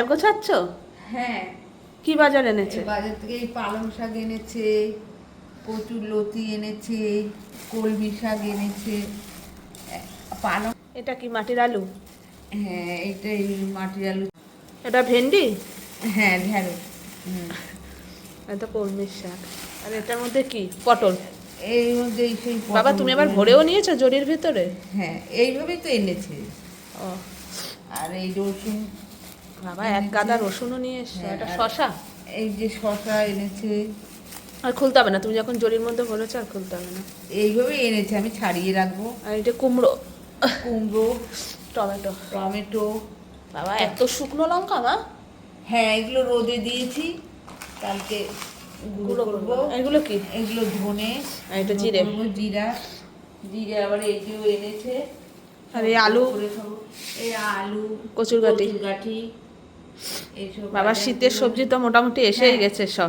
গোছাচ্ছ? হ্যাঁ। কি বাজার এনেছে? বাজার থেকে এই পালং শাক এনেছে, কচুর লতি এনেছে, কলমি শাক এনেছে, পালং। এটা কি মাটির আলু? হ্যাঁ, এইটাই মাটির আলু। এটা ভেন্ডি? হ্যাঁ, ঢেঁড়স। এটা কলমি শাক। আর এটার মধ্যে কি? পটল। এর মধ্যে সেই বাবা তুমি আবার ভরেও নিয়েছো জরির ভিতরে? হ্যাঁ, এইভাবেই তো এনেছে। ও, আর এই রসুন বাবা এক গাদা রসুনও নিয়ে এসছো। হ্যাঁ, এটা আর শশা? এই যে শসা এনেছে। আর খুলতে হবে না, তুমি যখন জরির মধ্যে ভরেছো আর খুলতে হবে না। এইভাবেই এনেছে, আমি ছাড়িয়ে রাখবো। আর এটা কুমড়ো, কুমড়ো, টমেটো। টমেটো। বাবা এত শুকনো লঙ্কা মা? হ্যাঁ, এগুলো রোদে দিয়েছি, কালকে গুঁড়ো করবো। এগুলো কি? এগুলো ধনে। আর এটা জিরে। জিরা। জিরে আবার এইগুলো এনেছে। আর এই আলু, এই আলু, কচুরগাঠি। কচুরগাঠি এইসব। বাবা শীতের সবজি তো মোটামুটি এসেই গেছে সব।